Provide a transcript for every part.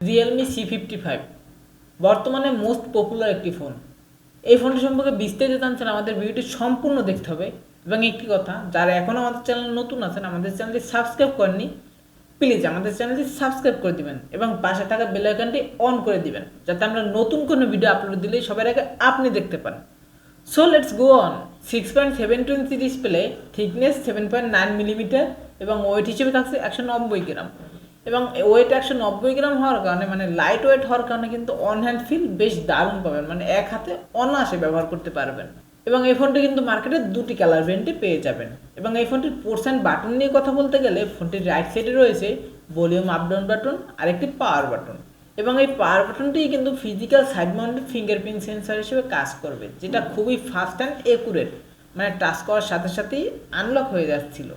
Realme C55 বর্তমানে most popular একটি phone. এই ফোনটি সম্পর্কে বিস্তারিত জানছেন আমাদের ভিডিওটি সম্পূর্ণ দেখতে হবে। এবং একটি কথা, যারা এখনও আমাদের চ্যানেল নতুন আছেন, আমাদের চ্যানেলটি সাবস্ক্রাইব করেননি, প্লিজ আমাদের চ্যানেলটি সাবস্ক্রাইব করে দিবেন এবং পাশে থাকা বেল আইকনটি অন করে দিবেন, যাতে আমরা নতুন কোনো ভিডিও আপলোড দিলেই সবার আগে আপনি দেখতে পান। So let's go on. 6.7 inch display, thickness 7.9 millimetre এবং ওয়েট হিসেবে থাকছে 190 গ্রাম। এবং ওয়েট 190 গ্রাম হওয়ার কারণে মানে লাইট ওয়েট হওয়ার কারণে কিন্তু অন হ্যান্ড ফিল বেশ দারুণ পাবেন, মানে এক হাতে অনায়াসে ব্যবহার করতে পারবেন। এবং এই ফোনটি কিন্তু মার্কেটে দুটি কালার ভেরিয়েন্টে পেয়ে যাবেন। এবং এই ফোনটির পোর্টস অ্যান্ড বাটন নিয়ে কথা বলতে গেলে ফোনটির রাইট সাইডে রয়েছে ভলিউম আপ ডাউন বাটন আর একটি পাওয়ার বাটন। এবং এই পাওয়ার বাটনটি কিন্তু physical side mounted fingerprint sensor হিসেবে কাজ করবে, যেটা খুবই ফাস্ট অ্যান্ড একুরেট, মানে টাচ করার সাথে সাথেই আনলক হয়ে যাচ্ছিল।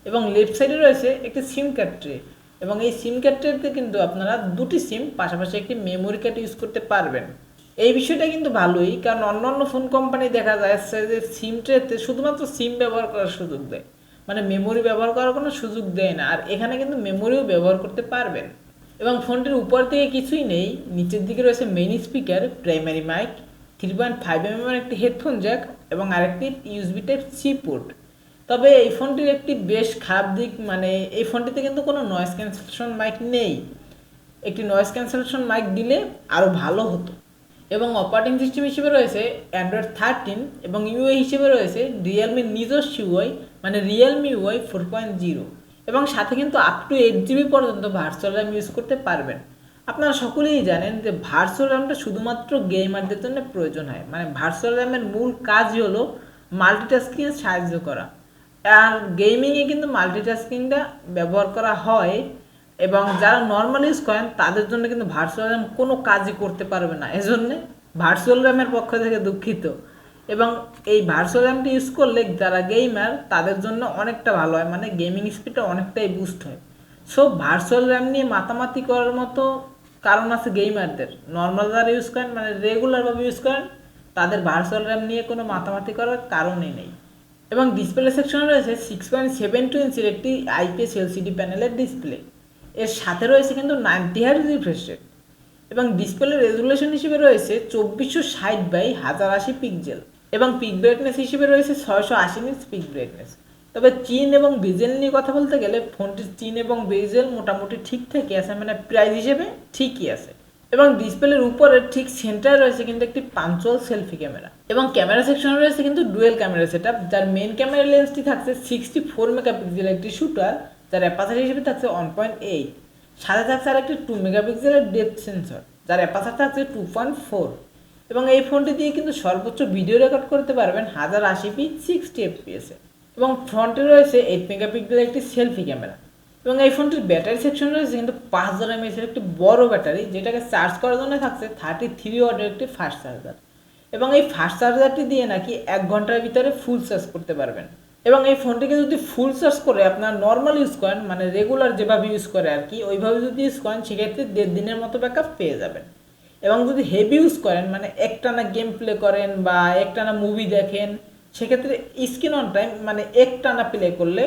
এবং লেফট সাইডে রয়েছে একটি সিম কার্ড ট্রে, এবং এই সিম কার্ড ট্রেতে কিন্তু আপনারা দুটি সিম পাশাপাশি একটি মেমোরি কার্ড ইউজ করতে পারবেন। এই বিষয়টা কিন্তু ভালোই, কারণ অন্যান্য ফোন কোম্পানি দেখা যাচ্ছে যে সিম ট্রেতে শুধুমাত্র সিম ব্যবহার করার সুযোগ দেয়, মানে মেমোরি ব্যবহার করার কোনো সুযোগ দেয় না। আর এখানে কিন্তু মেমোরিও ব্যবহার করতে পারবেন। এবং ফোনটির উপর থেকে কিছুই নেই, নিচের দিকে রয়েছে main speaker, primary mic, 3.5 mm একটি হেডফোন জ্যাক এবং আরেকটি ইউএসবি টাইপ সি পোর্ট। তবে এই ফোনটির একটি বেশ খারাপ দিক, মানে এই ফোনটিতে কিন্তু কোনো নয়েজ ক্যান্সেলেশন মাইক নেই। একটি নয়েজ ক্যান্সেলেশন মাইক দিলে আরও ভালো হতো। এবং অপারেটিং সিস্টেম হিসেবে রয়েছে অ্যান্ড্রয়েড 13 এবং ইউআই হিসেবে রয়েছে রিয়েলমির নিজস্ব ইউআই, মানে রিয়েলমি ইউআই 4.0। এবং সাথে কিন্তু আপ টু 8 GB পর্যন্ত ভার্চুয়াল র্যাম ইউজ করতে পারবেন। আপনারা সকলেই জানেন যে ভার্চুয়াল র্যামটা শুধুমাত্র গেমারদের জন্য প্রয়োজন হয়, মানে ভার্চুয়াল র্যামের মূল কাজই হলো মাল্টিটাস্কিংয়ে সাহায্য করা। আর গেমিংয়ে কিন্তু মাল্টিটাস্কিংটা ব্যবহার করা হয়, এবং যারা নর্মাল ইউজ করেন তাদের জন্য কিন্তু ভার্চুয়াল র্যাম কোনো কাজই করতে পারবে না, এজন্যে ভার্চুয়াল র্যামের পক্ষ থেকে দুঃখিত। এবং এই ভার্চুয়াল র্যামটি ইউজ করলে যারা গেমার তাদের জন্য অনেকটা ভালো হয়, মানে গেমিং স্পিডটা অনেকটাই বুস্ট হয়। সো ভার্চুয়াল র্যাম নিয়ে মাতামাতি করার মতো কারণ আছে গেমারদের। নর্মাল যারা ইউজ করেন, মানে রেগুলারভাবে ইউজ করেন, তাদের ভার্চুয়াল র্যাম নিয়ে কোনো মাতামাতি করার কারণই নেই। এবং ডিসপ্লে সেকশনে রয়েছে 6.72 ইঞ্চির একটি আইপিএস এলসিডি প্যানেলের ডিসপ্লে। এর সাথে রয়েছে কিন্তু 90 Hz রিফ্রেশ রেট। এবং ডিসপ্লে রেজুলেশন হিসেবে রয়েছে 2460x1080 পিক্সেল। এবং পিক ব্রাইটনেস হিসেবে রয়েছে 680 নিটস পিক ব্রাইটনেস। তবে চিন এবং বেজেল নিয়ে কথা বলতে গেলে ফোনটির চিন এবং বেজেল মোটামুটি ঠিকঠাকই আছে, মানে প্রাইস হিসেবে ঠিকই আছে। এবং ডিসপ্লের উপরে ঠিক সেন্টারে রয়েছে কিন্তু একটি পাঞ্চুয়াল সেলফি ক্যামেরা। এবং ক্যামেরা সেকশনে রয়েছে কিন্তু ডুয়েল ক্যামেরা সেটআপ, যার মেন ক্যামেরা লেন্সটি থাকছে 64 মেগাপিক্সেলের একটি শুটার, যার অ্যাপারচার হিসেবে থাকছে 1.8। সাথে থাকছে আর একটি 2 মেগাপিক্সেলের ডেপথ সেন্সর, যার অ্যাপারচার থাকছে 2.4। এবং এই ফোনটি দিয়ে কিন্তু সর্বোচ্চ ভিডিও রেকর্ড করতে পারবেন 1080p 60 fps এ। এবং ফ্রন্টে রয়েছে 8 মেগাপিক্সেলের একটি সেলফি ক্যামেরা। এবং এই ফোনটির ব্যাটারি সেকশন রয়েছে কিন্তু 5000 mAh একটি বড় ব্যাটারি, যেটাকে চার্জ করার জন্য থাকছে 33 ওয়াটের একটি ফাস্ট চার্জার। এবং এই ফাস্ট চার্জারটি দিয়ে নাকি 1 ঘন্টার ভিতরে ফুল চার্জ করতে পারবেন। এবং এই ফোনটিকে যদি ফুল চার্জ করে আপনার নর্মাল ইউজ করেন, মানে রেগুলার যেভাবে ইউজ করে আর কি, ওইভাবে যদি ইউজ করেন, সেক্ষেত্রে 1.5 দিনের মতো ব্যাকআপ পেয়ে যাবেন। এবং যদি হেভি ইউজ করেন, মানে একটানা গেম প্লে করেন বা একটানা মুভি দেখেন, সেক্ষেত্রে স্ক্রিন অন টাইম মানে একটানা প্লে করলে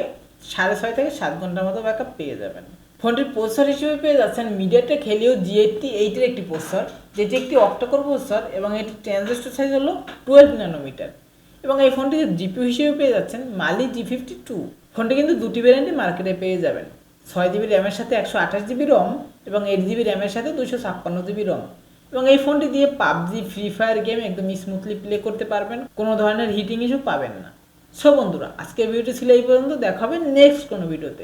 6.5 থেকে 7 ঘন্টার মতো ব্যাকআপ পেয়ে যাবেন। ফোনটির প্রসেসর হিসেবে পেয়ে যাচ্ছেন মিডিয়াটেক হেলিও G88 এর একটি প্রসেসর, যেটি একটি অক্টাকোর প্রসেসর, এবং এটি ট্রানজিস্টর সাইজ হলো 12 ন্যানোমিটার। এবং এই ফোনটিতে জিপিইউ হিসেবে পেয়ে যাচ্ছেন মালি G52। ফোনটি কিন্তু দুটি ভ্যারিয়েন্টে মার্কেটে পেয়ে যাবেন, 6GB র্যামের সাথে 128GB রম এবং 8GB র্যামের সাথে 256GB রম। এবং এই ফোনটি দিয়ে পাবজি, ফ্রি ফায়ার গেম একদম স্মুথলি প্লে করতে পারবেন, কোনো ধরনের হিটিং ইস্যু পাবেন না। সো বন্ধুরা, আজকের ভিডিওটি ছিল এই পর্যন্ত। দেখা হবে নেক্সট কোনো ভিডিওতে।